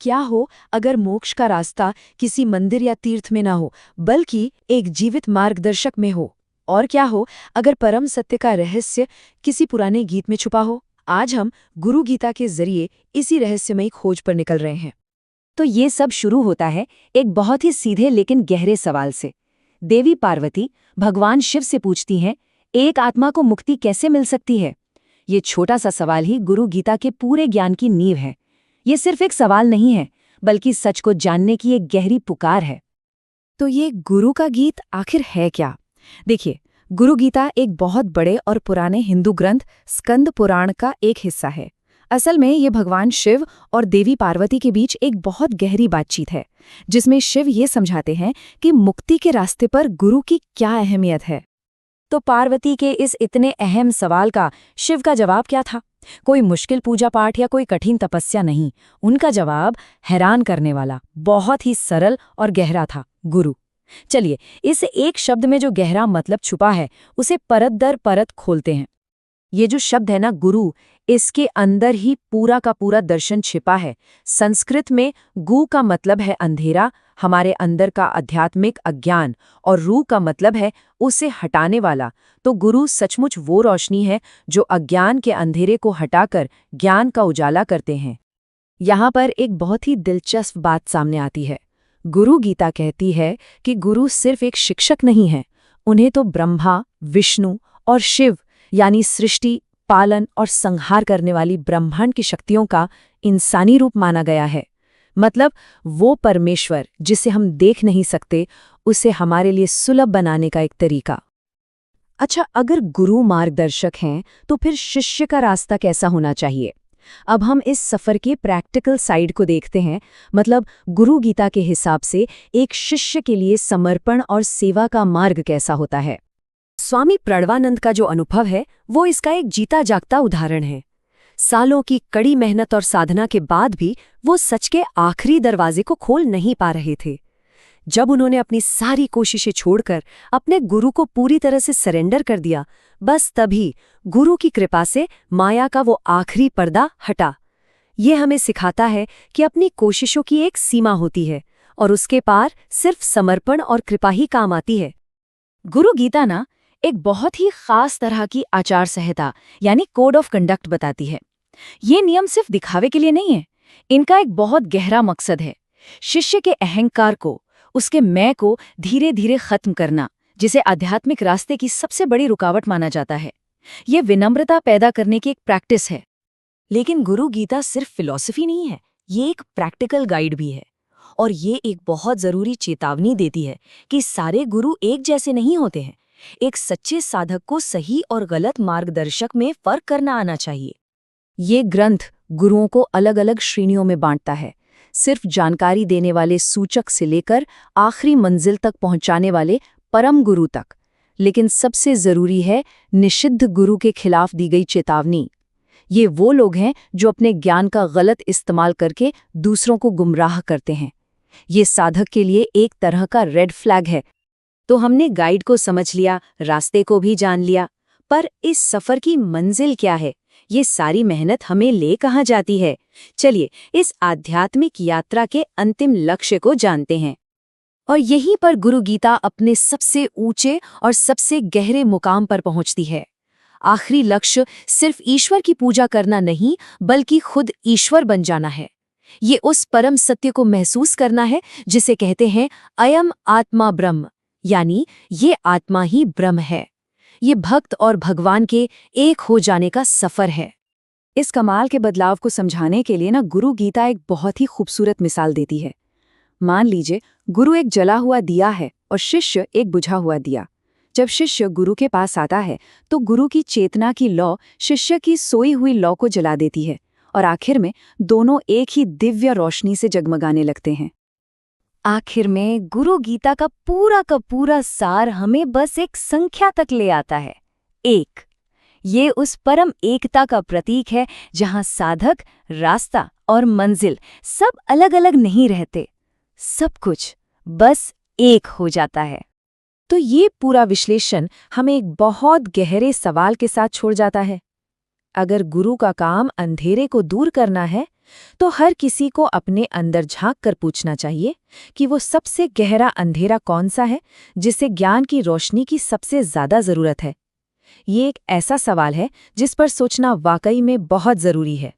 क्या हो अगर मोक्ष का रास्ता किसी मंदिर या तीर्थ में ना हो, बल्कि एक जीवित मार्गदर्शक में हो? और क्या हो अगर परम सत्य का रहस्य किसी पुराने गीत में छुपा हो? आज हम गुरु गीता के जरिए इसी रहस्यमयी खोज पर निकल रहे हैं। तो ये सब शुरू होता है एक बहुत ही सीधे लेकिन गहरे सवाल से। देवी पार्वती भगवान शिव से पूछती हैं, एक आत्मा को मुक्ति कैसे मिल सकती है? ये छोटा सा सवाल ही गुरु गीता के पूरे ज्ञान की नींव है। ये सिर्फ एक सवाल नहीं है, बल्कि सच को जानने की एक गहरी पुकार है। तो ये गुरु का गीत आखिर है क्या? देखिए, गुरु गीता एक बहुत बड़े और पुराने हिंदू ग्रंथ स्कंद पुराण का एक हिस्सा है। असल में ये भगवान शिव और देवी पार्वती के बीच एक बहुत गहरी बातचीत है, जिसमें शिव ये समझाते हैं कि मुक्ति के रास्ते पर गुरु की क्या अहमियत है। तो पार्वती के इस इतने अहम सवाल का शिव का जवाब क्या था? कोई मुश्किल पूजा पाठ या कोई कठिन तपस्या नहीं। उनका जवाब हैरान करने वाला, बहुत ही सरल और गहरा था, गुरु। चलिए, इस एक शब्द में जो गहरा मतलब छुपा है, उसे परत दर परत खोलते हैं। ये जो शब्द है ना, गुरु, इसके अंदर ही पूरा का पूरा दर्शन छिपा है। संस्कृत में गु का मतलब है अंधेरा, हमारे अंदर का आध्यात्मिक अज्ञान, और रू का मतलब है उसे हटाने वाला। तो गुरु सचमुच वो रोशनी है जो अज्ञान के अंधेरे को हटाकर ज्ञान का उजाला करते हैं। यहाँ पर एक बहुत ही दिलचस्प बात सामने आती है। गुरु गीता कहती है कि गुरु सिर्फ एक शिक्षक नहीं है, उन्हें तो ब्रह्मा, विष्णु और शिव यानी सृष्टि, पालन और संहार करने वाली ब्रह्मांड की शक्तियों का इंसानी रूप माना गया है। मतलब वो परमेश्वर जिसे हम देख नहीं सकते, उसे हमारे लिए सुलभ बनाने का एक तरीका। अच्छा, अगर गुरु मार्गदर्शक हैं, तो फिर शिष्य का रास्ता कैसा होना चाहिए? अब हम इस सफर के प्रैक्टिकल साइड को देखते हैं। मतलब गुरु गीता के हिसाब से एक शिष्य के लिए समर्पण और सेवा का मार्ग कैसा होता है? स्वामी प्रणवानंद का जो अनुभव है, वो इसका एक जीता जागता उदाहरण है। सालों की कड़ी मेहनत और साधना के बाद भी वो सच के आखिरी दरवाजे को खोल नहीं पा रहे थे। जब उन्होंने अपनी सारी कोशिशें छोड़कर अपने गुरु को पूरी तरह से सरेंडर कर दिया, बस तभी गुरु की कृपा से माया का वो आखिरी पर्दा हटा। ये हमें सिखाता है कि अपनी कोशिशों की एक सीमा होती है और उसके पार सिर्फ समर्पण और कृपा ही काम आती है। गुरु गीता ना एक बहुत ही खास तरह की आचार संहिता यानी कोड ऑफ कंडक्ट बताती है। ये नियम सिर्फ दिखावे के लिए नहीं है, इनका एक बहुत गहरा मकसद है। शिष्य के अहंकार को, उसके मैं को धीरे धीरे खत्म करना, जिसे आध्यात्मिक रास्ते की सबसे बड़ी रुकावट माना जाता है। ये विनम्रता पैदा करने की एक प्रैक्टिस है। लेकिन गुरु गीता सिर्फ फिलॉसफी नहीं है, ये एक प्रैक्टिकल गाइड भी है। और ये एक बहुत जरूरी चेतावनी देती है कि सारे गुरु एक जैसे नहीं होते हैं। एक सच्चे साधक को सही और गलत मार्गदर्शक में फर्क करना आना चाहिए। ये ग्रंथ गुरुओं को अलग अलग श्रेणियों में बांटता है, सिर्फ जानकारी देने वाले सूचक से लेकर आखिरी मंजिल तक पहुंचाने वाले परम गुरु तक। लेकिन सबसे जरूरी है निषिद्ध गुरु के खिलाफ दी गई चेतावनी। ये वो लोग हैं जो अपने ज्ञान का गलत इस्तेमाल करके दूसरों को गुमराह करते हैं। ये साधक के लिए एक तरह का रेड फ्लैग है। तो हमने गाइड को समझ लिया, रास्ते को भी जान लिया, पर इस सफर की मंजिल क्या है? ये सारी मेहनत हमें ले कहाँ जाती है? चलिए इस आध्यात्मिक यात्रा के अंतिम लक्ष्य को जानते हैं। और यहीं पर गुरु गीता अपने सबसे ऊंचे और सबसे गहरे मुकाम पर पहुंचती है। आखिरी लक्ष्य सिर्फ ईश्वर की पूजा करना नहीं, बल्कि खुद ईश्वर बन जाना है। ये उस परम सत्य को महसूस करना है जिसे कहते हैं अयम आत्मा ब्रह्म, यानी ये आत्मा ही ब्रह्म है। ये भक्त और भगवान के एक हो जाने का सफर है। इस कमाल के बदलाव को समझाने के लिए ना गुरु गीता एक बहुत ही खूबसूरत मिसाल देती है। मान लीजिए गुरु एक जला हुआ दिया है और शिष्य एक बुझा हुआ दिया। जब शिष्य गुरु के पास आता है तो गुरु की चेतना की लौ शिष्य की सोई हुई लौ को जला देती है और आखिर में दोनों एक ही दिव्य रोशनी से जगमगाने लगते हैं। आखिर में गुरु गीता का पूरा सार हमें बस एक संख्या तक ले आता है, 1। ये उस परम एकता का प्रतीक है जहां साधक, रास्ता और मंजिल सब अलग अलग नहीं रहते, सब कुछ बस एक हो जाता है। तो ये पूरा विश्लेषण हमें एक बहुत गहरे सवाल के साथ छोड़ जाता है। अगर गुरु का काम अंधेरे को दूर करना है, तो हर किसी को अपने अंदर झांक कर पूछना चाहिए कि वो सबसे गहरा अंधेरा कौन सा है जिसे ज्ञान की रोशनी की सबसे ज्यादा जरूरत है। ये एक ऐसा सवाल है जिस पर सोचना वाकई में बहुत जरूरी है।